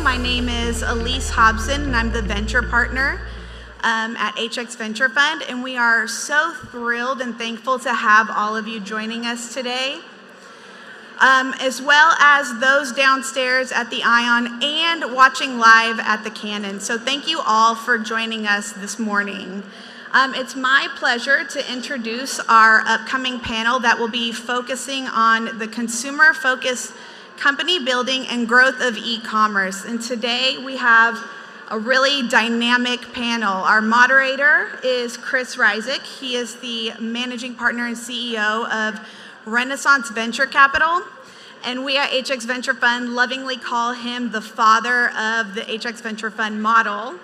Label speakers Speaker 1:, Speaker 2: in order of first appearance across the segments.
Speaker 1: My name is Elise Hobson, and I'm the venture partner at HX Venture Fund, and we are so thrilled and thankful to have all of you joining us today, as well as those downstairs at the Ion and watching live at the Cannon. So thank you all for joining us this morning. It's my pleasure to introduce our upcoming panel that will be focusing on the consumer-focused company building and growth of e-commerce. And today we have a really dynamic panel. Our moderator is Chris Ryzik. He is the managing partner and CEO of Renaissance Venture Capital. And we at HX Venture Fund lovingly call him the father of the HX Venture Fund model.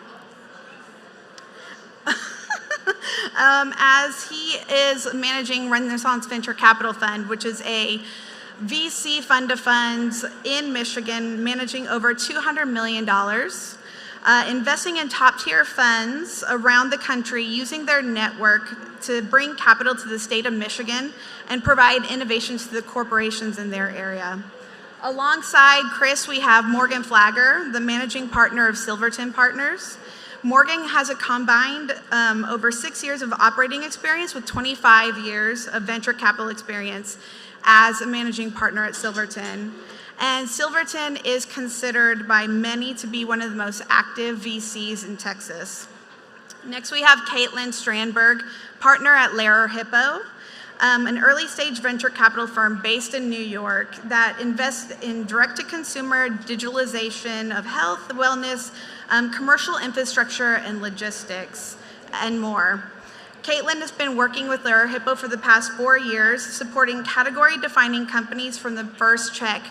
Speaker 1: As he is managing Renaissance Venture Capital Fund, which is a VC fund of funds in Michigan, managing over $200 million, investing in top-tier funds around the country, using their network to bring capital to the state of Michigan and provide innovations to the corporations in their area. Alongside Chris, we have Morgan Flagger, the managing partner of Silverton Partners. Morgan has a combined over 6 years of operating experience with 25 years of venture capital experience as a managing partner at Silverton. And Silverton is considered by many to be one of the most active VCs in Texas. Next, we have Caitlin Strandberg, partner at Lehrer Hippo, an early-stage venture capital firm based in New York that invests in direct-to-consumer digitalization of health, wellness, commercial infrastructure, and logistics, and more. Caitlin has been working with Lehrer Hippo for the past 4 years, supporting category-defining companies from the first check.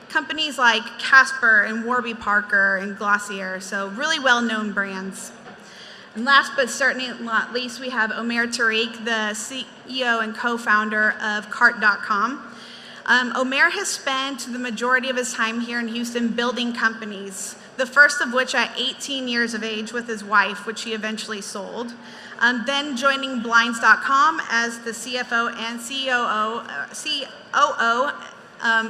Speaker 1: Companies like Casper and Warby Parker and Glossier, so really well-known brands. And last but certainly not least, we have Omer Tariq, the CEO and co-founder of Cart.com. Omer has spent the majority of his time here in Houston building companies, the first of which at 18 years of age with his wife, which he eventually sold. Then joining Blinds.com as the CFO and COO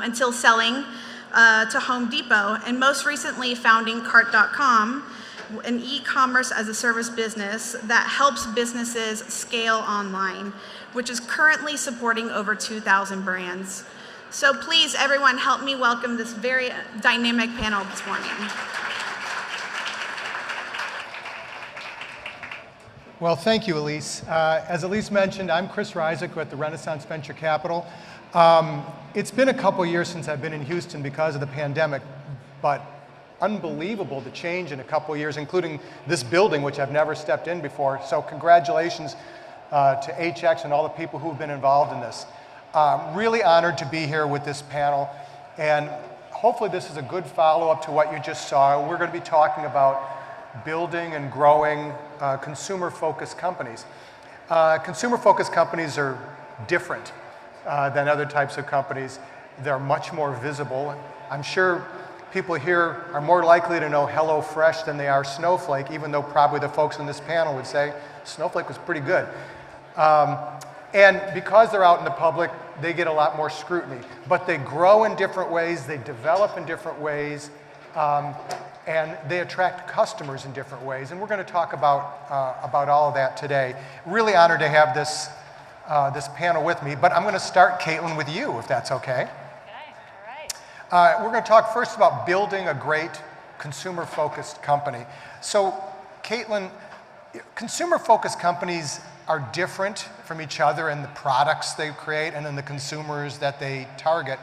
Speaker 1: until selling to Home Depot, and most recently founding Cart.com, an e-commerce as a service business that helps businesses scale online, which is currently supporting over 2,000 brands. So please, everyone, help me welcome this very dynamic panel this morning.
Speaker 2: Well, thank you, Elise. As Elise mentioned, I'm Chris Ryzik with the Renaissance Venture Capital. It's been a couple years since I've been in Houston because of the pandemic, but unbelievable the change in a couple years, including this building, which I've never stepped in before. So congratulations to HX and all the people who've been involved in this. Really honored to be here with this panel, and hopefully this is a good follow-up to what you just saw. We're going to be talking about building and growing consumer-focused companies. Consumer-focused companies are different than other types of companies. They're much more visible. I'm sure people here are more likely to know HelloFresh than they are Snowflake, even though probably the folks on this panel would say Snowflake was pretty good. And because they're out in the public, they get a lot more scrutiny. But they grow in different ways, they develop in different ways, and they attract customers in different ways. And we're going to talk about all of that today. Really honored to have this panel with me, but I'm going to start, Caitlin, with you, if that's okay.
Speaker 3: Okay, all right.
Speaker 2: We're going to talk first about building a great consumer-focused company. So, Caitlin, consumer-focused companies are different from each other in the products they create and in the consumers that they target.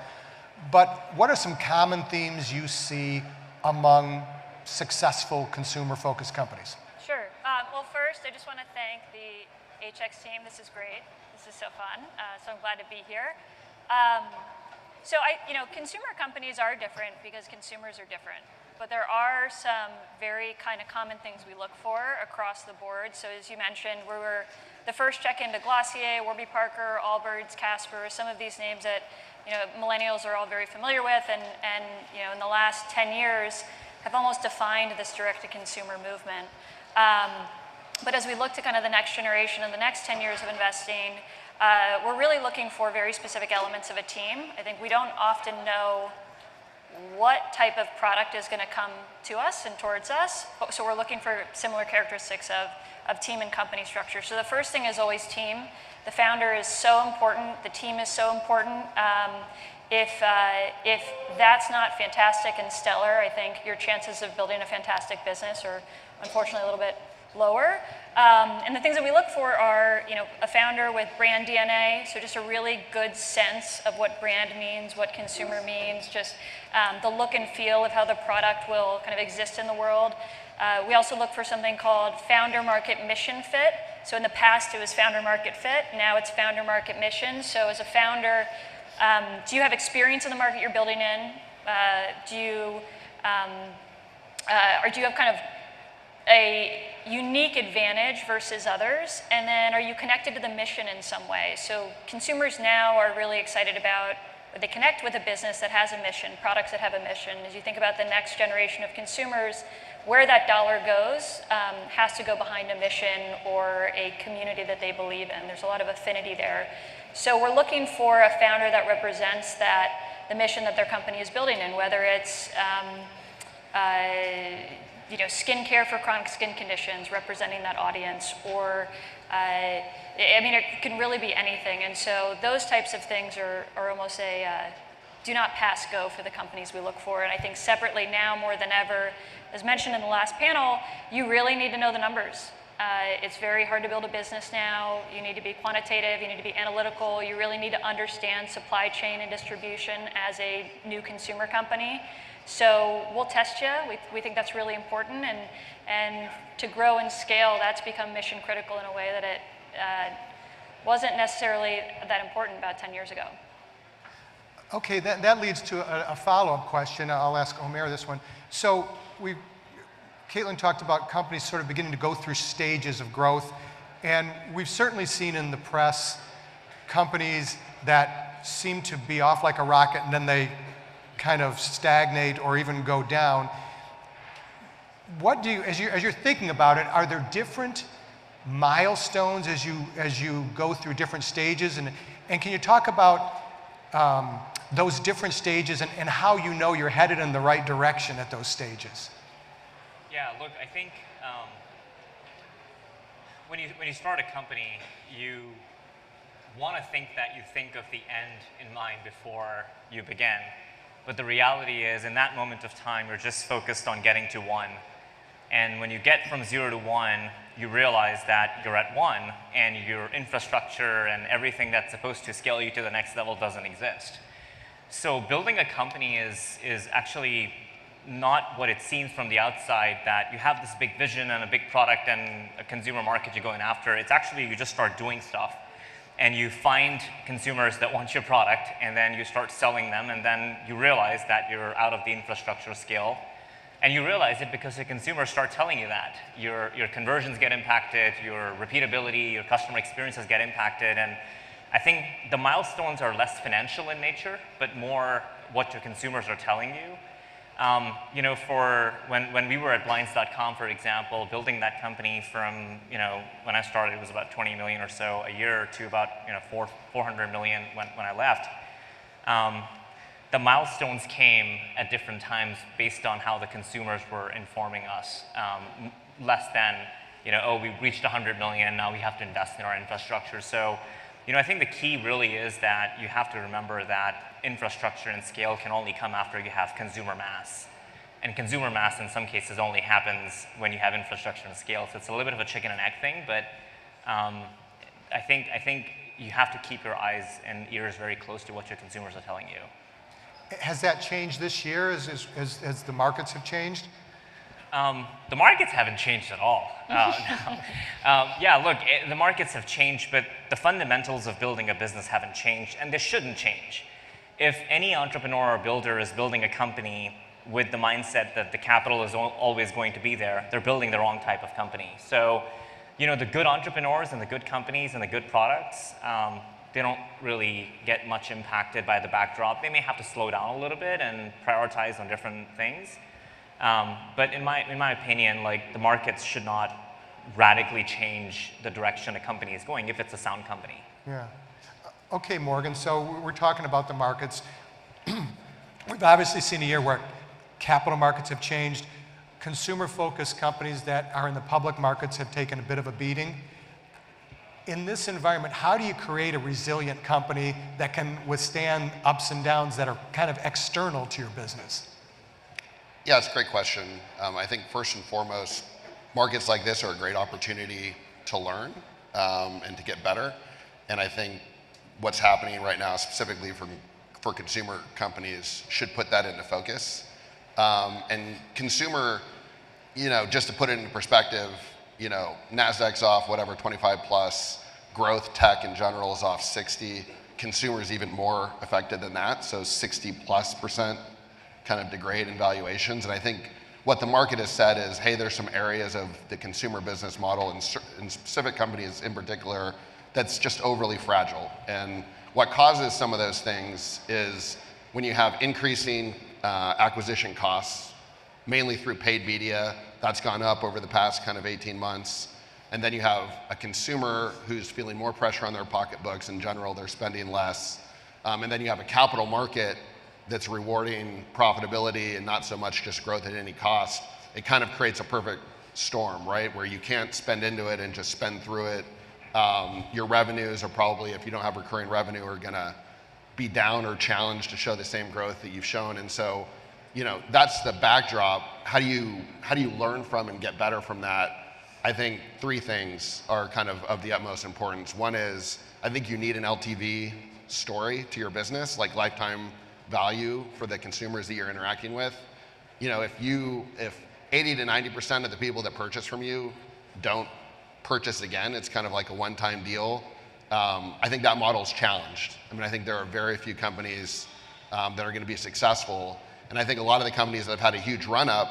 Speaker 2: But what are some common themes you see among successful consumer-focused companies?
Speaker 3: Sure. Well, first, I just want to thank the HX team. This is great. This is so fun. So I'm glad to be here. Consumer companies are different because consumers are different. But there are some very kind of common things we look for across the board. So as you mentioned, we were the first check into Glossier, Warby Parker, Allbirds, Casper, some of these names that millennials are all very familiar with, and in the last 10 years have almost defined this direct-to-consumer movement. But as we look to kind of the next generation and the next 10 years of investing, we're really looking for very specific elements of a team. I think we don't often know what type of product is going to come to us and towards us. So we're looking for similar characteristics of team and company structure. So the first thing is always team. The founder is so important. The team is so important. If that's not fantastic and stellar, I think your chances of building a fantastic business are unfortunately a little bit lower. And the things that we look for are, a founder with brand DNA, so just a really good sense of what brand means, what consumer means, just the look and feel of how the product will kind of exist in the world. We also look for something called founder market mission fit. So in the past it was founder market fit, now it's founder market mission. So as a founder, do you have experience in the market you're building in? Do you have kind of a unique advantage versus others? And then are you connected to the mission in some way? So consumers now are really excited about, or they connect with a business that has a mission, products that have a mission. As you think about the next generation of consumers, where that dollar goes has to go behind a mission or a community that they believe in. There's a lot of affinity there. So we're looking for a founder that represents the mission that their company is building in, whether it's skincare for chronic skin conditions, representing that audience, or it can really be anything. And so those types of things are almost a do not pass go for the companies we look for. And I think separately now more than ever, as mentioned in the last panel, you really need to know the numbers. It's very hard to build a business now. You need to be quantitative, you need to be analytical, you really need to understand supply chain and distribution as a new consumer company. So we'll test you. We think that's really important, and to grow and scale, that's become mission critical in a way that it wasn't necessarily that important about 10 years ago.
Speaker 2: Okay, that leads to a follow-up question. I'll ask Omer this one. So Caitlin talked about companies sort of beginning to go through stages of growth, and we've certainly seen in the press companies that seem to be off like a rocket and then they kind of stagnate or even go down. What do you, as you're thinking about it, are there different milestones as you go through different stages, and can you talk about those different stages and how you know you're headed in the right direction at those stages?
Speaker 4: Yeah, look, I think when you start a company, you want to think that you think of the end in mind before you begin. But the reality is, in that moment of time, you're just focused on getting to 1. And when you get from 0 to 1, you realize that you're at 1, and your infrastructure and everything that's supposed to scale you to the next level doesn't exist. So building a company is actually not what it seems from the outside, that you have this big vision and a big product and a consumer market you're going after. It's actually, you just start doing stuff. And you find consumers that want your product, and then you start selling them, and then you realize that you're out of the infrastructure scale. And you realize it because the consumers start telling you that. Your conversions get impacted, your repeatability, your customer experiences get impacted. And I think the milestones are less financial in nature, but more what your consumers are telling you. For when we were at Blinds.com, for example, building that company from, when I started, it was about 20 million or so a year to about, 400 million when I left. The milestones came at different times based on how the consumers were informing us. Less than, we reached 100 million, now we have to invest in our infrastructure. So, I think the key really is that you have to remember that infrastructure and scale can only come after you have consumer mass. And consumer mass in some cases only happens when you have infrastructure and scale. So it's a little bit of a chicken and egg thing, but I think you have to keep your eyes and ears very close to what your consumers are telling you.
Speaker 2: Has that changed this year as the markets have changed?
Speaker 4: The markets haven't changed at all. Yeah, look, the markets have changed, but the fundamentals of building a business haven't changed, and they shouldn't change. If any entrepreneur or builder is building a company with the mindset that the capital is always going to be there, they're building the wrong type of company. So, the good entrepreneurs and the good companies and the good products, they don't really get much impacted by the backdrop. They may have to slow down a little bit and prioritize on different things. But in my opinion, the markets should not radically change the direction a company is going if it's a sound company.
Speaker 2: Yeah. Okay, Morgan, so we're talking about the markets. we've obviously seen a year where capital markets have changed. Consumer-focused companies that are in the public markets have taken a bit of a beating. In this environment, how do you create a resilient company that can withstand ups and downs that are kind of external to your business?
Speaker 5: Yeah, it's a great question. I think first and foremost, markets like this are a great opportunity to learn and to get better. And I think what's happening right now, specifically for consumer companies, should put that into focus. And consumer, just to put it into perspective, NASDAQ's off, whatever, 25 plus, growth tech in general is off 60, consumers even more affected than that, so 60+% kind of degrade in valuations. And I think what the market has said is, hey, there's some areas of the consumer business model and specific companies in particular that's just overly fragile. And what causes some of those things is when you have increasing acquisition costs, mainly through paid media, that's gone up over the past kind of 18 months. And then you have a consumer who's feeling more pressure on their pocketbooks. In general, they're spending less. And then you have a capital market that's rewarding profitability and not so much just growth at any cost. It kind of creates a perfect storm, right? Where you can't spend into it and just spend through it. Your revenues are probably, if you don't have recurring revenue, are gonna be down or challenged to show the same growth that you've shown. And so, that's the backdrop. How do you learn from and get better from that? I think three things are kind of the utmost importance. One is, I think you need an LTV story to your business, like lifetime value for the consumers that you're interacting with. If 80 to 90% of the people that purchase from you don't purchase again, it's kind of like a one-time deal. I think that model's challenged. I think there are very few companies that are going to be successful. And I think a lot of the companies that have had a huge run-up,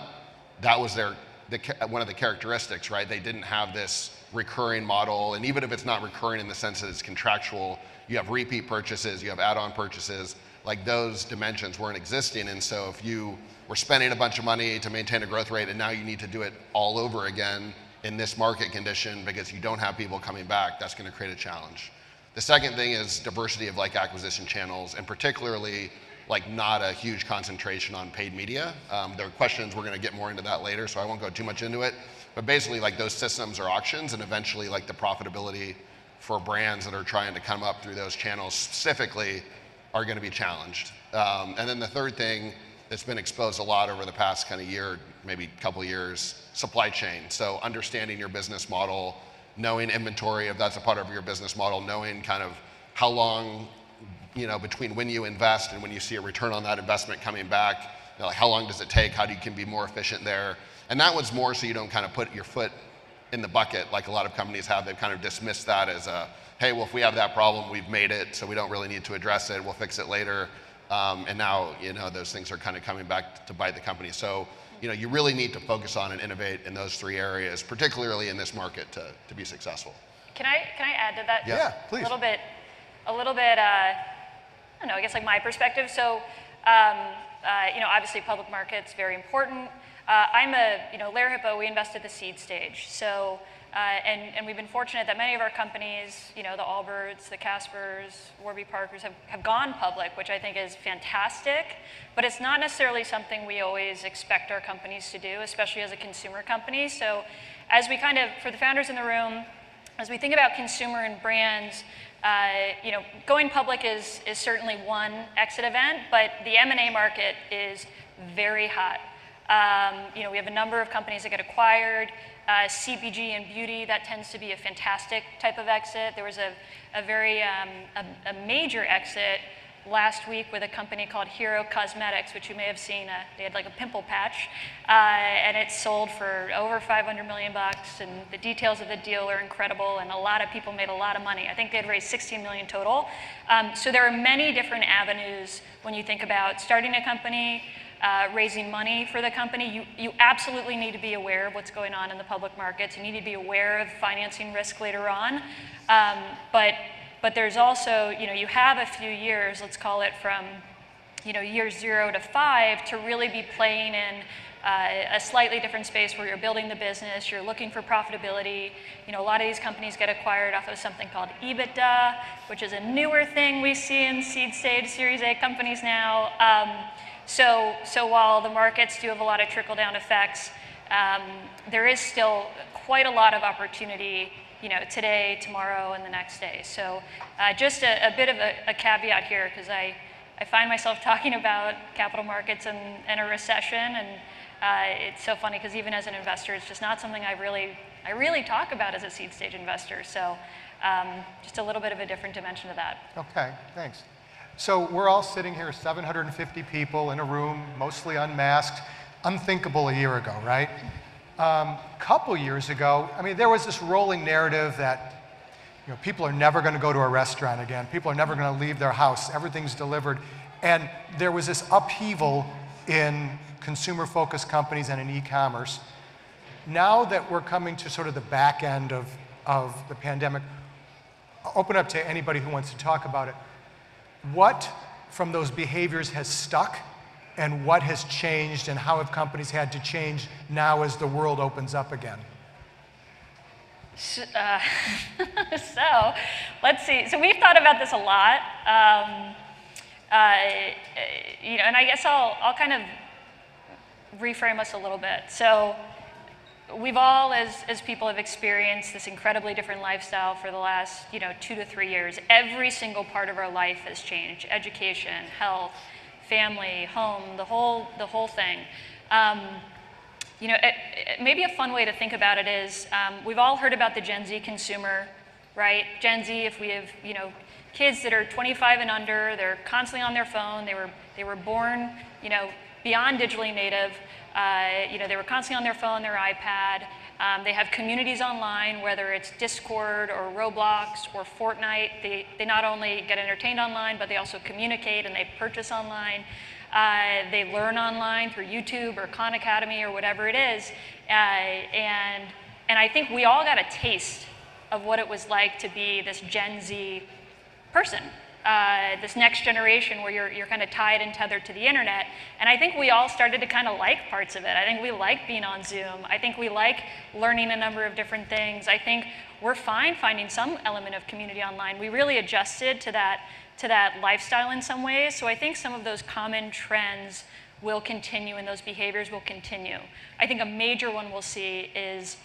Speaker 5: that was one of the characteristics, right? They didn't have this recurring model. And even if it's not recurring in the sense that it's contractual, you have repeat purchases, you have add-on purchases, like those dimensions weren't existing. And so if you were spending a bunch of money to maintain a growth rate and now you need to do it all over again in this market condition because you don't have people coming back, that's going to create a challenge. The second thing is diversity of acquisition channels, and particularly not a huge concentration on paid media. There are questions, we're going to get more into that later, so I won't go too much into it. But basically those systems are auctions, and eventually the profitability for brands that are trying to come up through those channels specifically are going to be challenged. And then the third thing that's been exposed a lot over the past kind of year, maybe couple years, supply chain. So understanding your business model, knowing inventory, if that's a part of your business model, knowing kind of how long, between when you invest and when you see a return on that investment coming back, how long does it take? How you can be more efficient there? And that was more so you don't kind of put your foot in the bucket like a lot of companies have. They've kind of dismissed that as hey, well, if we have that problem, we've made it, so we don't really need to address it. We'll fix it later. And now, those things are kind of coming back to bite the company. So, you really need to focus on and innovate in those three areas, particularly in this market to be successful.
Speaker 3: Can I add to that?
Speaker 2: Yeah, please.
Speaker 3: A little bit, I don't know, I guess my perspective. So, obviously public markets, very important. Lair Hippo, we invest at the seed stage. So, and we've been fortunate that many of our companies, the Allbirds, the Caspers, Warby Parkers have gone public, which I think is fantastic, but it's not necessarily something we always expect our companies to do, especially as a consumer company. So as we for the founders in the room, as we think about consumer and brands, going public is certainly one exit event, but the M&A market is very hot. We have a number of companies that get acquired. CPG and beauty, that tends to be a fantastic type of exit. There was a very major exit last week with a company called Hero Cosmetics, which you may have seen. They had a pimple patch, and it sold for over $500 million. And the details of the deal are incredible, and a lot of people made a lot of money. I think they had raised $16 million total. So there are many different avenues when you think about starting a company, raising money for the company. You absolutely need to be aware of what's going on in the public markets. You need to be aware of financing risk later on. But there's also, you have a few years, let's call it from, year 0 to 5, to really be playing in a slightly different space where you're building the business, you're looking for profitability. You know, a lot of these companies get acquired off of something called EBITDA, which is a newer thing we see in seed stage, Series A companies now. So while the markets do have a lot of trickle-down effects, there is still quite a lot of opportunity, you know, today, tomorrow, and the next day. So just a bit of a caveat here, because I find myself talking about capital markets and a recession, and it's so funny because even as an investor, it's just not something I really talk about as a seed stage investor. So just a little bit of a different dimension to that.
Speaker 2: Okay, thanks. So we're all sitting here, 750 people in a room, mostly unmasked. Unthinkable a year ago, right? Couple years ago, I mean, there was this rolling narrative that, you know, people are never going to go to a restaurant again. People are never going to leave their house. Everything's delivered. And there was this upheaval in consumer-focused companies and in e-commerce. Now that we're coming to sort of the back end of the pandemic, I'll open up to anybody who wants to talk about it. What from those behaviors has stuck, and what has changed, and how have companies had to change now as the world opens up again?
Speaker 3: So let's see. So we've thought about this a lot. You know, and I guess I'll kind of reframe us a little bit. So we've all, as people, have experienced this incredibly different lifestyle for the last, you know, 2 to 3 years. Every single part of our life has changed: education, health, family, home, the whole thing. You know, maybe a fun way to think about it is we've all heard about the Gen Z consumer, right? Gen Z, if we have, you know, kids that are 25 and under, they're constantly on their phone. They were born, you know, beyond digitally native. You know, they were constantly on their phone, their iPad. They have communities online, whether it's Discord or Roblox or Fortnite. They not only get entertained online, but they also communicate and they purchase online. They learn online through YouTube or Khan Academy or whatever it is. And I think we all got a taste of what it was like to be this Gen Z person, this next generation where you're kind of tied and tethered to the internet. And I think we all started to kind of like parts of it. I think we like being on Zoom. I think we like learning a number of different things. I think we're fine finding some element of community online. We really adjusted to that lifestyle in some ways. So I think some of those common trends will continue and those behaviors will continue. I think a major one we'll see is,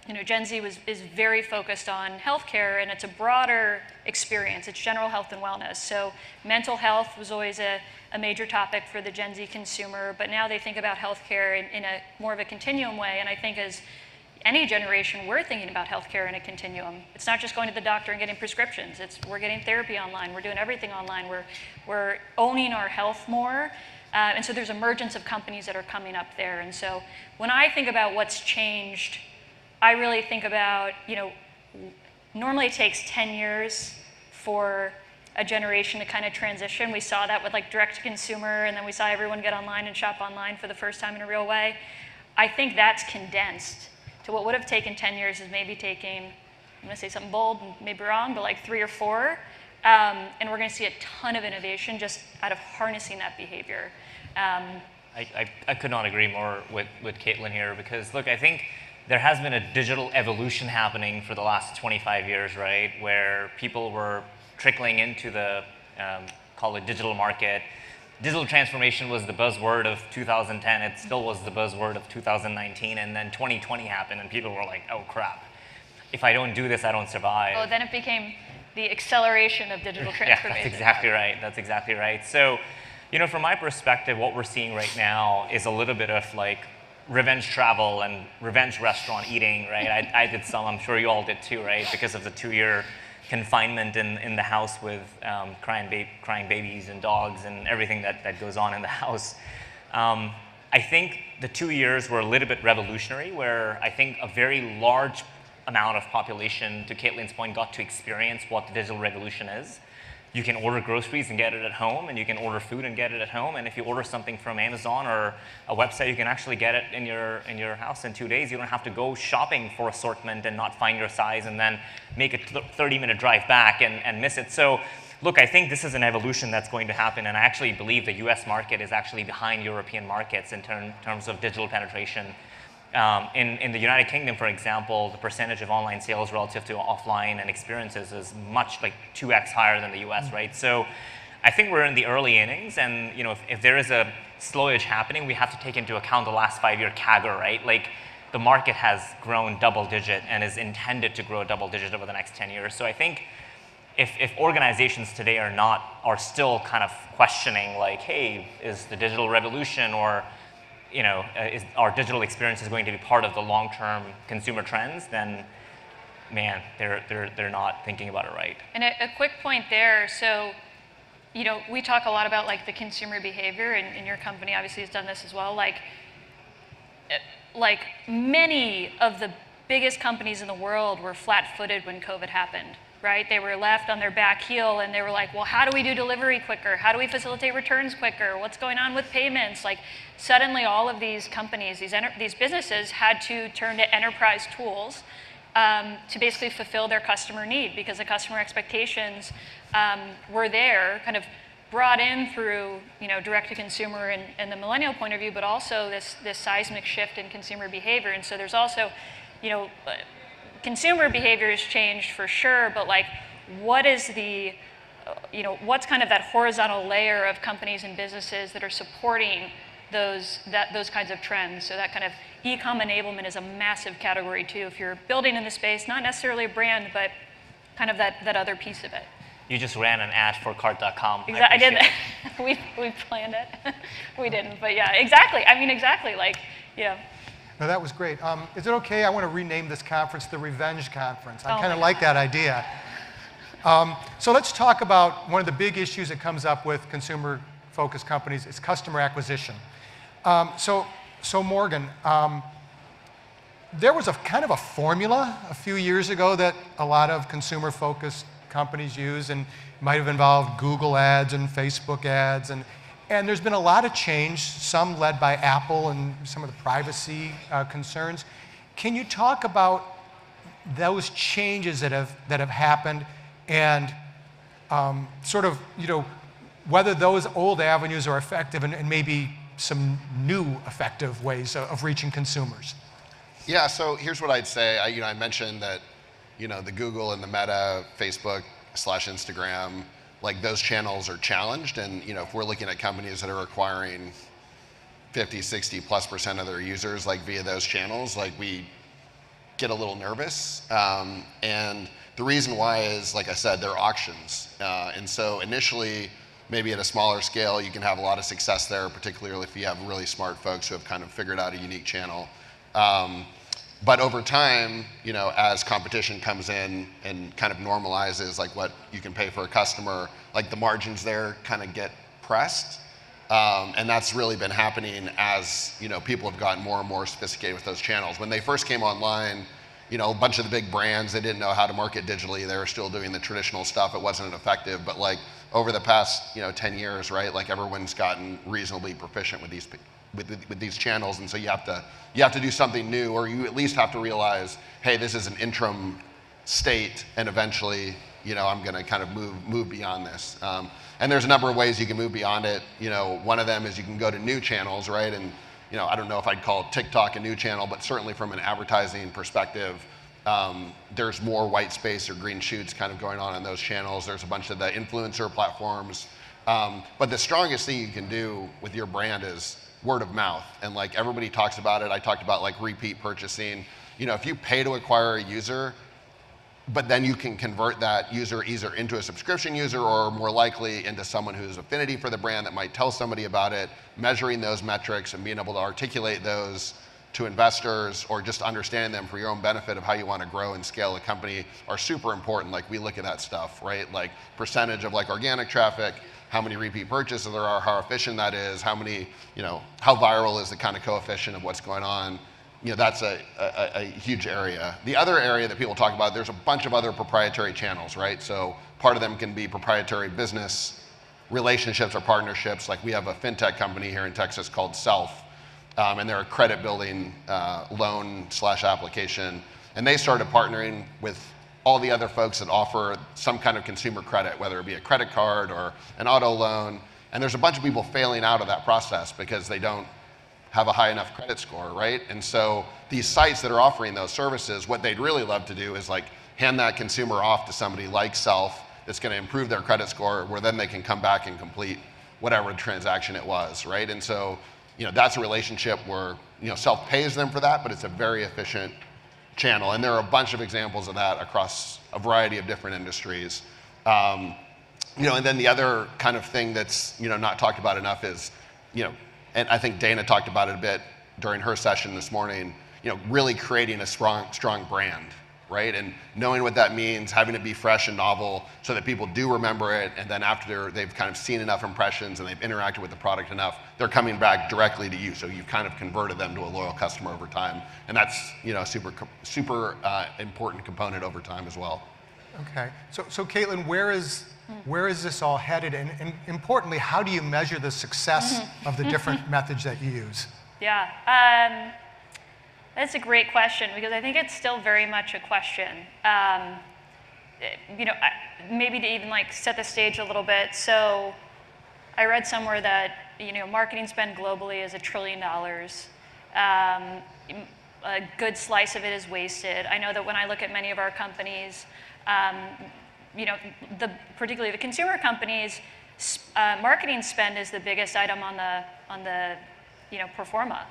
Speaker 3: you know, Gen Z is very focused on healthcare, and it's a broader experience. It's general health and wellness. So mental health was always a major topic for the Gen Z consumer, but now they think about healthcare in a more of a continuum way. And I think as any generation, we're thinking about healthcare in a continuum. It's not just going to the doctor and getting prescriptions. We're getting therapy online. We're doing everything online. We're owning our health more. And so there's emergence of companies that are coming up there. And so when I think about what's changed, I really think about, you know, normally it takes 10 years for a generation to kind of transition. We saw that with like direct to consumer, and then we saw everyone get online and shop online for the first time in a real way. I think that's condensed to what would have taken 10 years is maybe taking, I'm going to say something bold and maybe wrong, but like 3 or 4. And we're going to see a ton of innovation just out of harnessing that behavior.
Speaker 4: I could not agree more with Caitlin here, because look, I think there has been a digital evolution happening for the last 25 years, right? Where people were trickling into the, call it digital market. Digital transformation was the buzzword of 2010. It still was the buzzword of 2019. And then 2020 happened and people were like, oh crap, if I don't do this, I don't survive.
Speaker 3: Oh, then it became the acceleration of digital transformation.
Speaker 4: Yeah, that's exactly right. That's exactly right. So, you know, from my perspective, what we're seeing right now is a little bit of like revenge travel and revenge restaurant eating, right? I did some, I'm sure you all did too, right? Because of the 2-year confinement in the house with crying babies and dogs and everything that goes on in the house. I think the 2 years were a little bit revolutionary, where I think a very large amount of population, to Caitlin's point, got to experience what the digital revolution is. You can order groceries and get it at home, and you can order food and get it at home. And if you order something from Amazon or a website, you can actually get it in your house in 2 days. You don't have to go shopping for assortment and not find your size and then make a 30-minute drive back and miss it. So look, I think this is an evolution that's going to happen, and I actually believe the US market is actually behind European markets in terms of digital penetration. In the United Kingdom, for example, the percentage of online sales relative to offline and experiences is much, like 2x higher than the US, right? So I think we're in the early innings, and if there is a slowage happening, we have to take into account the last 5-year CAGR, right? Like, the market has grown double digit and is intended to grow double digit over the next 10 years. So I think if organizations today are still kind of questioning, like, hey, is the digital revolution, or is our digital experience is going to be part of the long-term consumer trends, then man, they're not thinking about it right.
Speaker 3: And a quick point there. So, we talk a lot about like the consumer behavior, and your company obviously has done this as well. Like many of the biggest companies in the world were flat-footed when COVID happened, right? They were left on their back heel, and they were like, well, how do we do delivery quicker? How do we facilitate returns quicker? What's going on with payments? Like, suddenly all of these companies, these businesses had to turn to enterprise tools to basically fulfill their customer need, because the customer expectations were there, kind of brought in through direct-to-consumer and the millennial point of view, but also this seismic shift in consumer behavior. And so there's also, consumer behavior has changed for sure, but like, what is the, what's kind of that horizontal layer of companies and businesses that are supporting those kinds of trends? So that kind of e-com enablement is a massive category too. If you're building in the space, not necessarily a brand, but kind of that other piece of it.
Speaker 4: You just ran an ad for cart.com.
Speaker 3: I did that. we planned it. We didn't, but yeah, exactly. I mean, exactly. Like,
Speaker 2: No, that was great. Is it okay? I want to rename this conference the Revenge Conference. I
Speaker 3: Oh
Speaker 2: kind of
Speaker 3: my
Speaker 2: like that idea. So let's talk about one of the big issues that comes up with consumer-focused companies is customer acquisition. So Morgan, there was a kind of a formula a few years ago that a lot of consumer-focused companies use, and might have involved Google ads and Facebook ads, and there's been a lot of change, some led by Apple and some of the privacy concerns. Can you talk about those changes that have happened, and sort of whether those old avenues are effective, and maybe some new effective ways of reaching consumers?
Speaker 5: Yeah, so here's what I'd say. I mentioned that the Google and the Meta, Facebook / Instagram, like those channels are challenged, and if we're looking at companies that are acquiring 50-60+% of their users like via those channels, like we get a little nervous. And the reason why is, like I said, they're auctions, and so initially, maybe at a smaller scale, you can have a lot of success there, particularly if you have really smart folks who have kind of figured out a unique channel. But over time, as competition comes in and kind of normalizes like what you can pay for a customer, like the margins there kind of get pressed. And that's really been happening as people have gotten more and more sophisticated with those channels. When they first came online, a bunch of the big brands, they didn't know how to market digitally. They were still doing the traditional stuff. It wasn't effective. But like over the past 10 years, right, like everyone's gotten reasonably proficient with these channels, and so you have to do something new, or you at least have to realize, hey, this is an interim state, and eventually, I'm going to kind of move beyond this. And there's a number of ways you can move beyond it. One of them is you can go to new channels, right? And I don't know if I'd call TikTok a new channel, but certainly from an advertising perspective, there's more white space or green shoots kind of going on in those channels. There's a bunch of the influencer platforms. But the strongest thing you can do with your brand is word of mouth. And like everybody talks about it. I talked about like repeat purchasing. If you pay to acquire a user, but then you can convert that user either into a subscription user or more likely into someone who's affinity for the brand that might tell somebody about it, measuring those metrics and being able to articulate those to investors or just understanding them for your own benefit of how you want to grow and scale a company are super important. Like we look at that stuff, right? Like percentage of like organic traffic, how many repeat purchases there are, how efficient that is, how many, how viral is the kind of coefficient of what's going on. That's a huge area. The other area that people talk about, there's a bunch of other proprietary channels, right? So part of them can be proprietary business relationships or partnerships. Like we have a fintech company here in Texas called Self, and they're a credit building loan / application. And they started partnering with all the other folks that offer some kind of consumer credit, whether it be a credit card or an auto loan. And there's a bunch of people failing out of that process because they don't have a high enough credit score, right? And so these sites that are offering those services, what they'd really love to do is like hand that consumer off to somebody like Self that's going to improve their credit score, where then they can come back and complete whatever transaction it was, right? And so, that's a relationship where, Self pays them for that, but it's a very efficient channel. And there are a bunch of examples of that across a variety of different industries. And then the other kind of thing that's, not talked about enough is, and I think Dana talked about it a bit during her session this morning, really creating a strong brand, right? And knowing what that means, having it be fresh and novel so that people do remember it, and then after they've kind of seen enough impressions and they've interacted with the product enough, they're coming back directly to you. So you've kind of converted them to a loyal customer over time. And that's, a super important component over time as well.
Speaker 2: Okay. So Caitlin, where is this all headed? And importantly, how do you measure the success of the different methods that you use?
Speaker 3: Yeah. That's a great question, because I think it's still very much a question. Maybe to even set the stage a little bit. So I read somewhere that marketing spend globally is $1 trillion. A good slice of it is wasted. I know that when I look at many of our companies, particularly the consumer companies, marketing spend is the biggest item on the pro forma.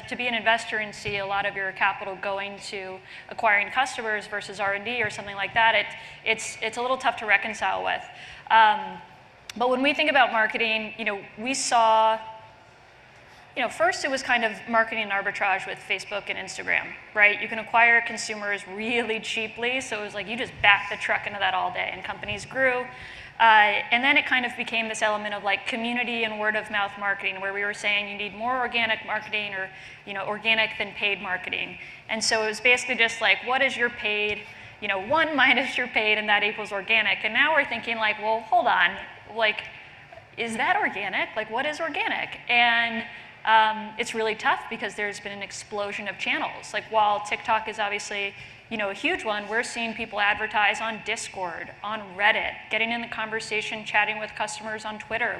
Speaker 3: To be an investor and see a lot of your capital going to acquiring customers versus R&D or something like that, it's a little tough to reconcile with. But when we think about marketing, we saw, first it was kind of marketing arbitrage with Facebook and Instagram, right? You can acquire consumers really cheaply, so it was like you just back the truck into that all day, and companies grew. And then it kind of became this element of community and word of mouth marketing, where we were saying you need more organic marketing, or organic than paid marketing. And so it was basically just what is your paid, 1 minus your paid, and that equals organic. And now we're thinking well, hold on, is that organic? What is organic? And it's really tough because there's been an explosion of channels. While TikTok is obviously a huge one, we're seeing people advertise on Discord, on Reddit, getting in the conversation, chatting with customers on Twitter,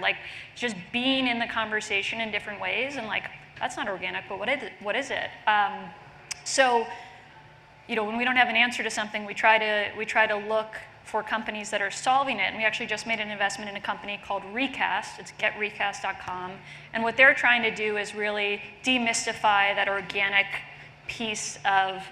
Speaker 3: just being in the conversation in different ways. And that's not organic, but what is it? So when we don't have an answer to something, we try to look for companies that are solving it. And we actually just made an investment in a company called Recast. It's getrecast.com. And what they're trying to do is really demystify that organic piece of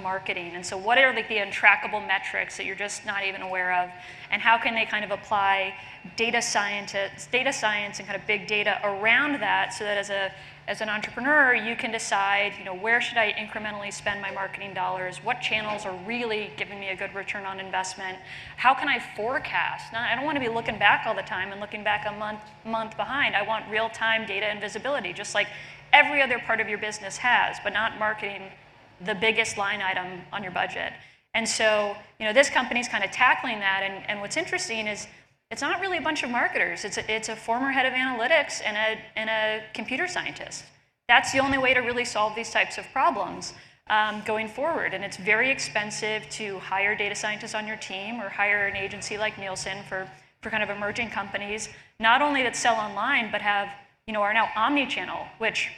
Speaker 3: marketing. And so what are the untrackable metrics that you're just not even aware of? And how can they kind of apply data science and kind of big data around that, so that as an entrepreneur, you can decide, where should I incrementally spend my marketing dollars? What channels are really giving me a good return on investment? How can I forecast? Now, I don't want to be looking back all the time and looking back a month behind. I want real-time data and visibility, just like every other part of your business has, but not marketing, the biggest line item on your budget. And so, this company's kind of tackling that. And what's interesting is it's not really a bunch of marketers. It's a former head of analytics and a computer scientist. That's the only way to really solve these types of problems going forward. And it's very expensive to hire data scientists on your team, or hire an agency like Nielsen for kind of emerging companies, not only that sell online, but have, are now omni-channel, which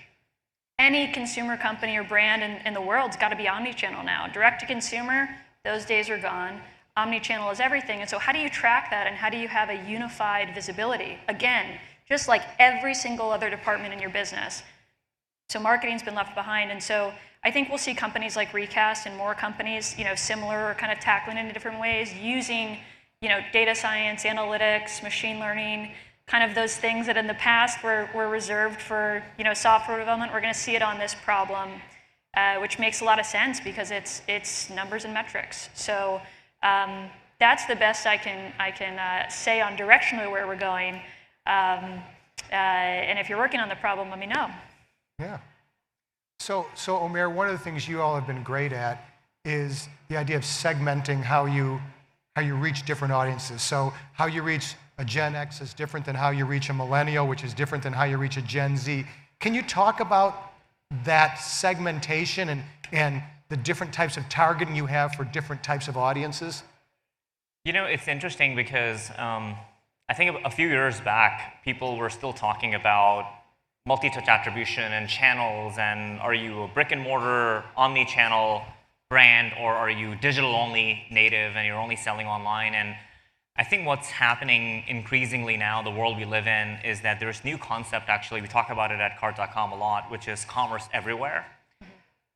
Speaker 3: any consumer company or brand in the world's got to be omni-channel now. Direct to consumer, those days are gone. Omni-channel is everything. And so how do you track that, and how do you have a unified visibility? Again, just like every single other department in your business. So marketing's been left behind. And so I think we'll see companies like Recast and more companies, similar, or kind of tackling it in different ways, using, data science, analytics, machine learning, kind of those things that in the past were reserved for, software development. We're going to see it on this problem, which makes a lot of sense because it's numbers and metrics. So that's the best I can say on directionally where we're going. And if you're working on the problem, let me know.
Speaker 2: Yeah. So Omer, one of the things you all have been great at is the idea of segmenting how you reach different audiences. So how you reach a Gen X is different than how you reach a millennial, which is different than how you reach a Gen Z. Can you talk about that segmentation and the different types of targeting you have for different types of audiences?
Speaker 4: You know, it's interesting because I think a few years back, people were still talking about multi-touch attribution and channels, and are you a brick and mortar omni-channel brand, or are you digital-only native and you're only selling online? And I think what's happening increasingly now, the world we live in, is that there's new concept, actually, we talk about it at Cart.com a lot, which is commerce everywhere,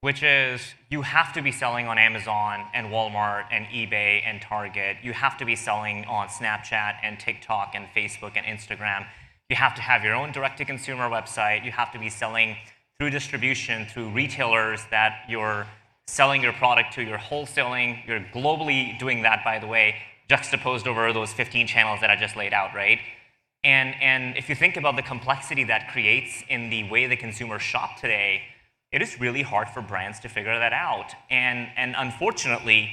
Speaker 4: which is you have to be selling on Amazon and Walmart and eBay and Target. You have to be selling on Snapchat and TikTok and Facebook and Instagram. You have to have your own direct-to-consumer website. You have to be selling through distribution, through retailers that you're selling your product to, you're wholesaling. You're globally doing that, by the way, juxtaposed over those 15 channels that I just laid out, right? And if you think about the complexity that creates in the way the consumers shop today, it is really hard for brands to figure that out. And unfortunately,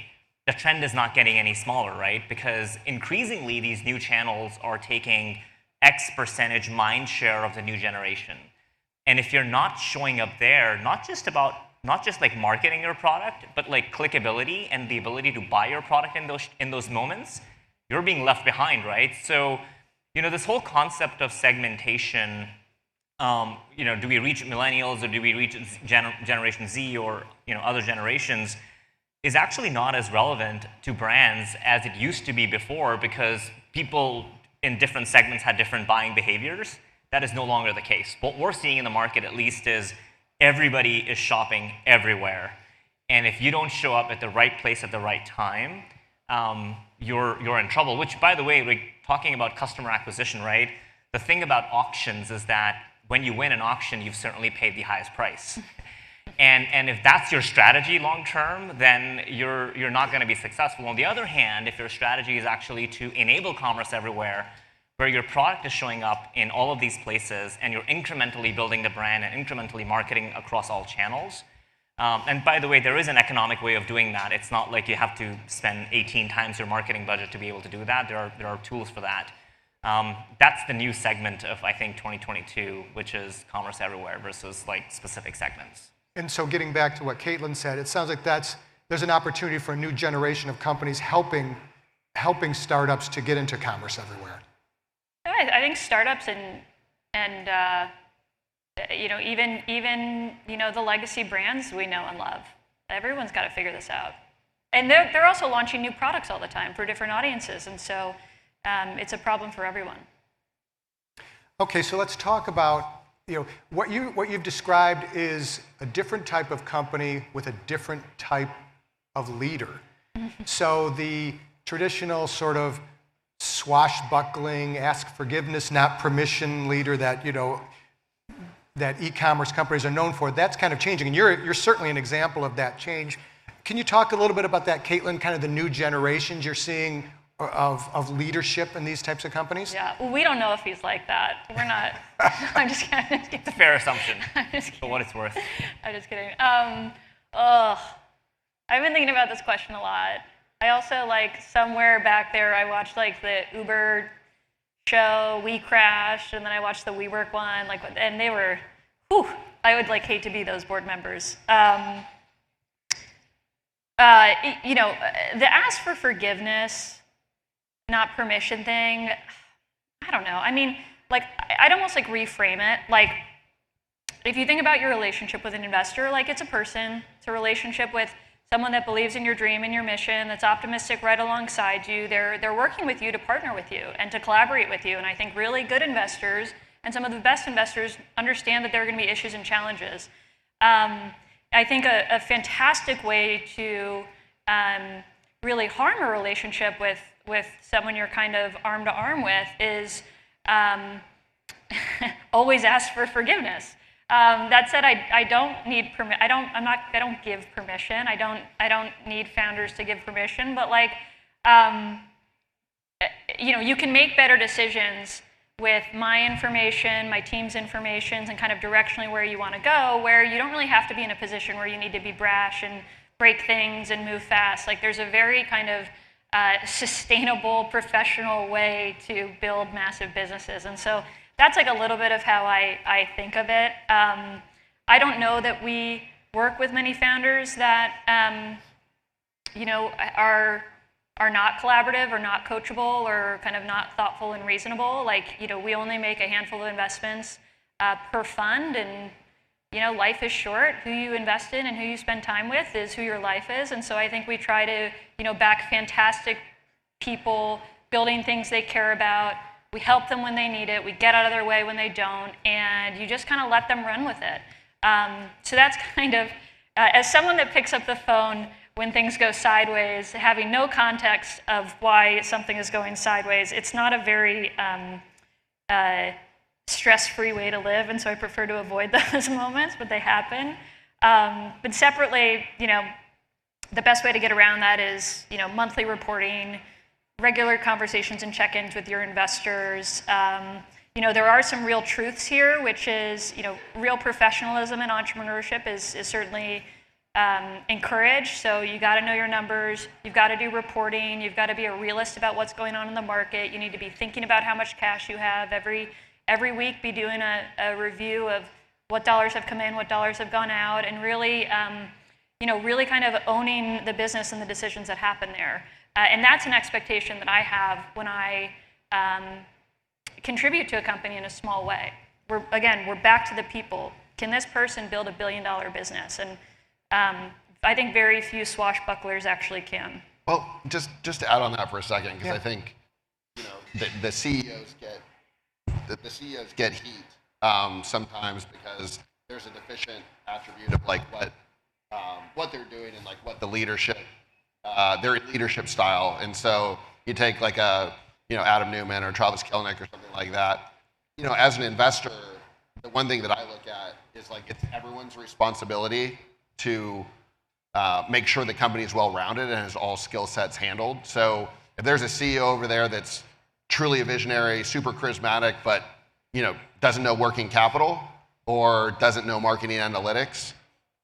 Speaker 4: the trend is not getting any smaller, right? Because increasingly, these new channels are taking X percentage mind share of the new generation. And if you're not showing up there, not just like marketing your product, but like clickability and the ability to buy your product in those moments, you're being left behind, right? So, you know, this whole concept of segmentation, you know, do we reach millennials or do we reach Generation Z or, you know, other generations, is actually not as relevant to brands as it used to be before, because people in different segments had different buying behaviors. That is no longer the case. What we're seeing in the market, at least, is everybody is shopping everywhere. And if you don't show up at the right place at the right time, you're in trouble. Which, by the way, like talking about customer acquisition, right? The thing about auctions is that when you win an auction, you've certainly paid the highest price. And if that's your strategy long term, then you're not going to be successful. On the other hand, if your strategy is actually to enable commerce everywhere, where your product is showing up in all of these places, and you're incrementally building the brand and incrementally marketing across all channels. And by the way, there is an economic way of doing that. It's not like you have to spend 18 times your marketing budget to be able to do that. There are tools for that. That's the new segment of, I think, 2022, which is commerce everywhere versus like specific segments.
Speaker 2: And so getting back to what Caitlin said, it sounds like there's an opportunity for a new generation of companies helping startups to get into commerce everywhere.
Speaker 3: I think startups and you know, even you know, the legacy brands we know and love, everyone's got to figure this out. And they're also launching new products all the time for different audiences, and so it's a problem for everyone.
Speaker 2: Okay, so let's talk about, you know, what you've described is a different type of company with a different type of leader. So the traditional sort of swashbuckling, ask forgiveness, not permission leader that, you know, that e-commerce companies are known for, that's kind of changing. And you're certainly an example of that change. Can you talk a little bit about that, Caitlin, kind of the new generations you're seeing of leadership in these types of companies?
Speaker 3: Yeah, well, we don't know if he's like that. We're not. I'm just kidding.
Speaker 4: It's a fair assumption,
Speaker 3: I'm just kidding.
Speaker 4: for what it's worth.
Speaker 3: I'm just kidding. I've been thinking about this question a lot. I also, like, somewhere back there, I watched, like, the Uber show, We Crashed, and then I watched the WeWork one, like, and they were, whew, I would, like, hate to be those board members. You know, the ask for forgiveness, not permission thing, I don't know. I mean, like, I'd almost, like, reframe it. Like, if you think about your relationship with an investor, like, it's a person. It's a relationship with someone that believes in your dream and your mission, that's optimistic right alongside you. They're working with you to partner with you and to collaborate with you. And I think really good investors and some of the best investors understand that there are going to be issues and challenges. I think a fantastic way to really harm a relationship with someone you're kind of arm to arm with is always ask for forgiveness. That said, I don't need I don't give permission. I don't need founders to give permission. But like, you know, you can make better decisions with my information, my team's information, and kind of directionally where you want to go, where you don't really have to be in a position where you need to be brash and break things and move fast. Like, there's a very kind of sustainable, professional way to build massive businesses. And so that's like a little bit of how I think of it. I don't know that we work with many founders that you know, are not collaborative or not coachable or kind of not thoughtful and reasonable. Like, you know, we only make a handful of investments per fund, and you know, life is short. Who you invest in and who you spend time with is who your life is. And so I think we try to, you know, back fantastic people building things they care about. We help them when they need it. We get out of their way when they don't, and you just kind of let them run with it. So that's kind of, as someone that picks up the phone when things go sideways, having no context of why something is going sideways, it's not a very stress-free way to live, and so I prefer to avoid those moments, but they happen. But separately, you know, the best way to get around that is, you know, monthly reporting, regular conversations and check-ins with your investors. You know, there are some real truths here, which is, you know, real professionalism in entrepreneurship is certainly encouraged. So you got to know your numbers, you've got to do reporting, you've got to be a realist about what's going on in the market. You need to be thinking about how much cash you have every week. Be doing a review of what dollars have come in, what dollars have gone out, and really, you know, really kind of owning the business and the decisions that happen there. And that's an expectation that I have when I contribute to a company in a small way. We're back to the people. Can this person build $1 billion business? And I think very few swashbucklers actually can.
Speaker 5: Well, just to add on that for a second, because I think, you know, the CEOs get heat sometimes because there's a deficient attribute of like what they're doing and like what the leadership, their leadership style. And so you take like a, you know, Adam Newman or Travis Kalanick or something like that. You know, as an investor, the one thing that I look at is like it's everyone's responsibility to make sure the company is well-rounded and has all skill sets handled. So if there's a CEO over there that's truly a visionary, super charismatic, but, you know, doesn't know working capital or doesn't know marketing analytics,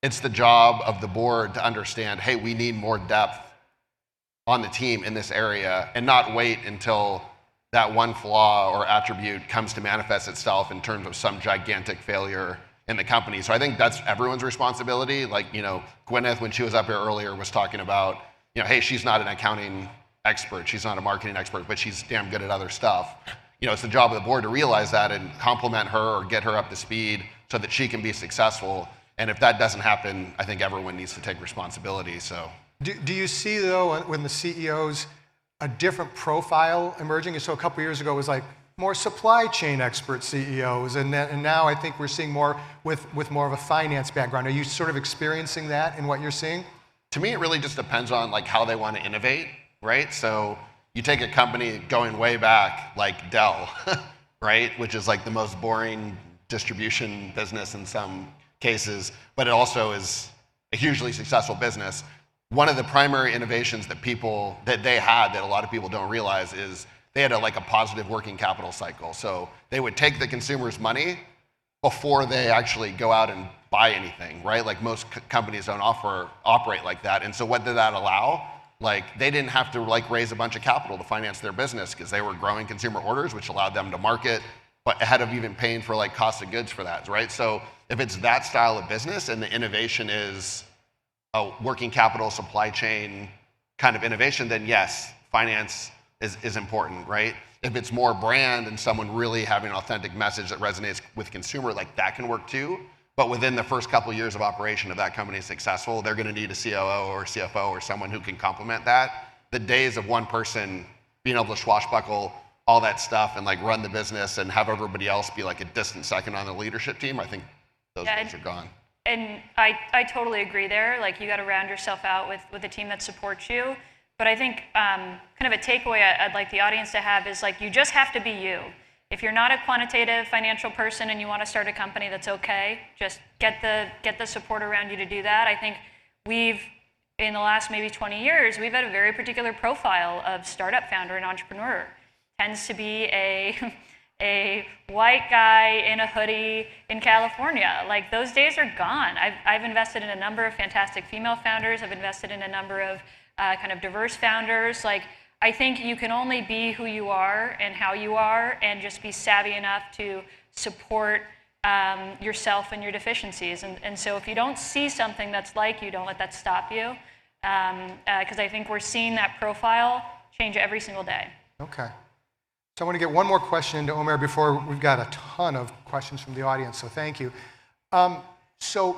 Speaker 5: it's the job of the board to understand, hey, we need more depth on the team in this area, and not wait until that one flaw or attribute comes to manifest itself in terms of some gigantic failure in the company. So I think that's everyone's responsibility. Like, you know, Gwyneth, when she was up here earlier, was talking about, you know, hey, she's not an accounting expert, she's not a marketing expert, but she's damn good at other stuff. You know, it's the job of the board to realize that and compliment her or get her up to speed so that she can be successful. And if that doesn't happen, I think everyone needs to take responsibility. So,
Speaker 2: do you see, though, when the CEOs, a different profile emerging? So a couple years ago it was like more supply chain expert CEOs, and now I think we're seeing more with more of a finance background. Are you sort of experiencing that in what you're seeing?
Speaker 5: To me, it really just depends on like how they want to innovate, right? So you take a company going way back, like Dell, right, which is like the most boring distribution business in some cases, but it also is a hugely successful business. One of the primary innovations that they had that a lot of people don't realize is they had a positive working capital cycle. So they would take the consumer's money before they actually go out and buy anything, right? Like most companies don't operate like that. And so what did that allow? Like they didn't have to raise a bunch of capital to finance their business because they were growing consumer orders, which allowed them to market, but ahead of even paying for cost of goods for that, right? So if it's that style of business and the innovation is a working capital supply chain kind of innovation, then yes, finance is important, right? If it's more brand and someone really having an authentic message that resonates with consumer, that can work too. But within the first couple of years of operation, if that company is successful, they're going to need a COO or CFO or someone who can complement that. The days of one person being able to swashbuckle all that stuff and run the business and have everybody else be a distant second on the leadership team, I think those days are gone.
Speaker 3: And I totally agree there. You got to round yourself out with a team that supports you. But I think kind of a takeaway I'd like the audience to have is you just have to be you. If you're not a quantitative financial person and you want to start a company, that's okay. Just get the support around you to do that. I think in the last maybe 20 years, we've had a very particular profile of startup founder and entrepreneur. Tends to be a white guy in a hoodie in California. Those days are gone. I've invested in a number of fantastic female founders. I've invested in a number of kind of diverse founders. I think you can only be who you are and how you are and just be savvy enough to support yourself and your deficiencies. And so if you don't see something that's like you, don't let that stop you. Because I think we're seeing that profile change every single day.
Speaker 2: Okay. So I want to get one more question into Omer before we've got a ton of questions from the audience, so thank you. So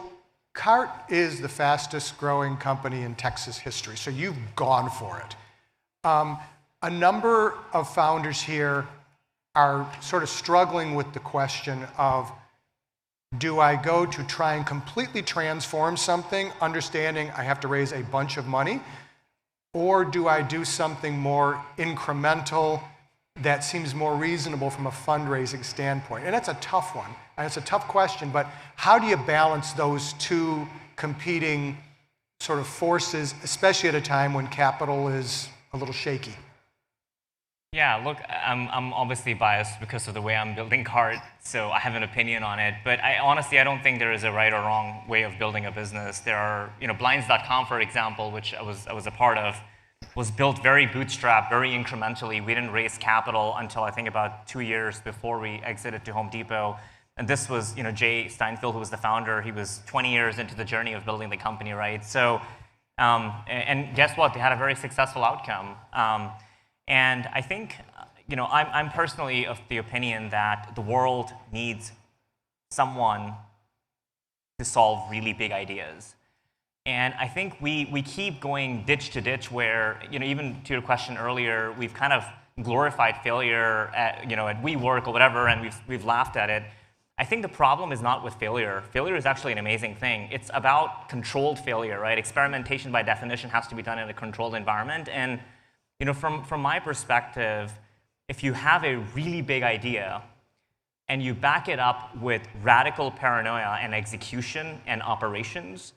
Speaker 2: CART is the fastest growing company in Texas history, so you've gone for it. A number of founders here are sort of struggling with the question of, do I go to try and completely transform something, understanding I have to raise a bunch of money, or do I do something more incremental that seems more reasonable from a fundraising standpoint? And that's a tough one, and it's a tough question, but how do you balance those two competing sort of forces, especially at a time when capital is a little shaky?
Speaker 4: Yeah, look, I'm obviously biased because of the way I'm building CART, so I have an opinion on it. But honestly, I don't think there is a right or wrong way of building a business. There are, Blinds.com, for example, which I was a part of, was built very bootstrapped, very incrementally. We didn't raise capital until I think about 2 years before we exited to Home Depot. And this was, Jay Steinfeld, who was the founder. He was 20 years into the journey of building the company, right? So, and guess what? They had a very successful outcome. And I think, I'm personally of the opinion that the world needs someone to solve really big ideas. And I think we keep going ditch to ditch where, even to your question earlier, we've kind of glorified failure at WeWork or whatever, and we've laughed at it. I think the problem is not with failure. Failure is actually an amazing thing. It's about controlled failure, right? Experimentation by definition has to be done in a controlled environment. And from my perspective, if you have a really big idea and you back it up with radical paranoia and execution and operations,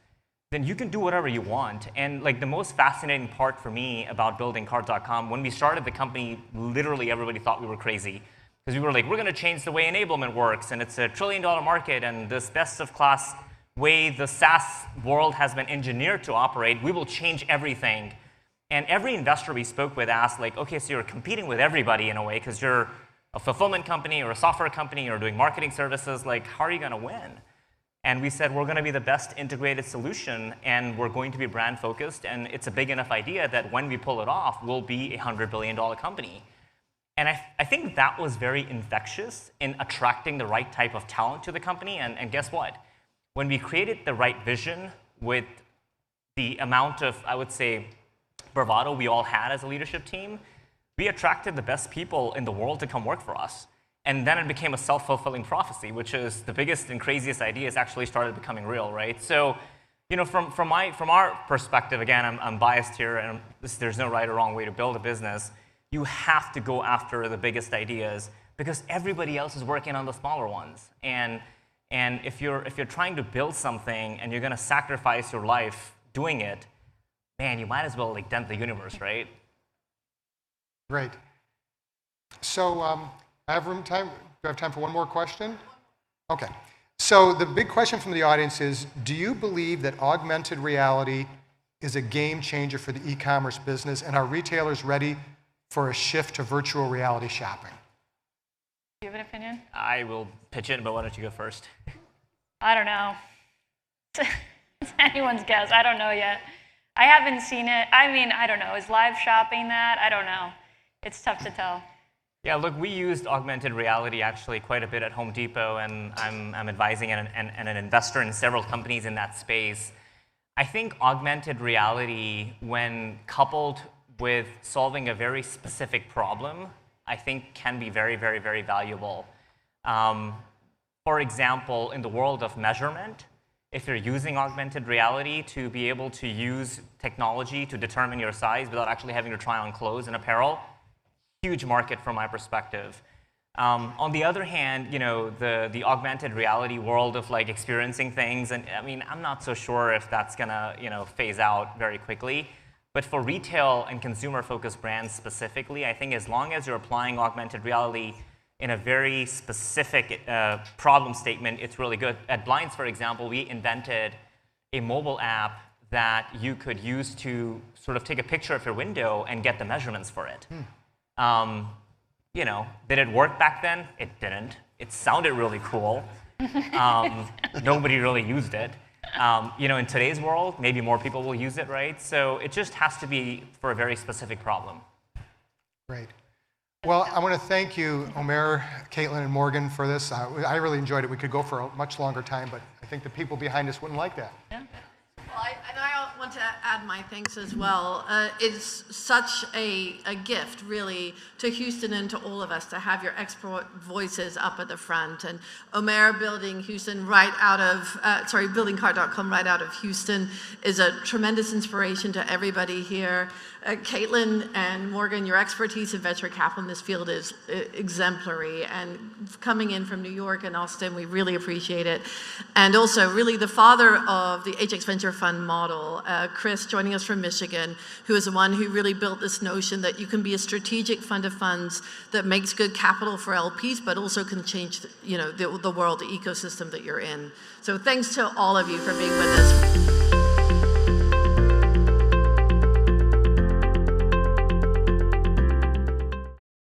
Speaker 4: then you can do whatever you want. And the most fascinating part for me about building CART.com, when we started the company, literally everybody thought we were crazy. Because we were like, we're going to change the way enablement works, and it's a $1 trillion market, and this best-of-class way the SaaS world has been engineered to operate, we will change everything. And every investor we spoke with asked, okay, so you're competing with everybody in a way because you're a fulfillment company or a software company or doing marketing services. How are you going to win? And we said, we're going to be the best integrated solution, and we're going to be brand focused, and it's a big enough idea that when we pull it off, we'll be a $100 billion company. And I think that was very infectious in attracting the right type of talent to the company. And guess what? When we created the right vision with the amount of, I would say, bravado we all had as a leadership team, we attracted the best people in the world to come work for us. And then it became a self-fulfilling prophecy, which is the biggest and craziest ideas actually started becoming real, right? So, from our perspective, again, I'm biased here, and there's no right or wrong way to build a business. You have to go after the biggest ideas because everybody else is working on the smaller ones. And if you're trying to build something and you're going to sacrifice your life doing it, man, you might as well dent the universe, right?
Speaker 2: Great. So I have time. Do I have time for one more question? Okay. So the big question from the audience is, do you believe that augmented reality is a game changer for the e-commerce business, and are retailers ready for a shift to virtual reality shopping?
Speaker 3: Do you have an opinion?
Speaker 4: I will pitch in, but why don't you go first?
Speaker 3: I don't know. It's anyone's guess. I don't know yet. I haven't seen it. I mean, I don't know. Is live shopping that? I don't know. It's tough to tell.
Speaker 4: Yeah, look, we used augmented reality actually quite a bit at Home Depot, and I'm advising and an investor in several companies in that space. I think augmented reality, when coupled with solving a very specific problem, I think can be very, very, very valuable. For example, in the world of measurement, if you're using augmented reality to be able to use technology to determine your size without actually having to try on clothes and apparel, huge market from my perspective. On the other hand, the augmented reality world of experiencing things, and I mean, I'm not so sure if that's gonna phase out very quickly. But for retail and consumer-focused brands specifically, I think as long as you're applying augmented reality in a very specific problem statement, it's really good. At Blinds, for example, we invented a mobile app that you could use to sort of take a picture of your window and get the measurements for it. Did it work back then? It didn't. It sounded really cool. Nobody really used it. In today's world, maybe more people will use it, right? So it just has to be for a very specific problem.
Speaker 2: Great. Well, I want to thank you, Omer, Caitlin, and Morgan, for this. I really enjoyed it. We could go for a much longer time, but I think the people behind us wouldn't like that.
Speaker 6: Yeah. Well, I want to add my thanks as well. It's such a gift, really, to Houston and to all of us to have your expert voices up at the front. And Omer building Houston buildingcar.com right out of Houston is a tremendous inspiration to everybody here. Caitlin and Morgan, your expertise in venture capital in this field is exemplary, and coming in from New York and Austin, we really appreciate it. And also, really, the father of the HX Venture Fund model, Chris, joining us from Michigan, who is the one who really built this notion that you can be a strategic fund of funds that makes good capital for LPs, but also can change, the world, the ecosystem that you're in. So thanks to all of you for being with us.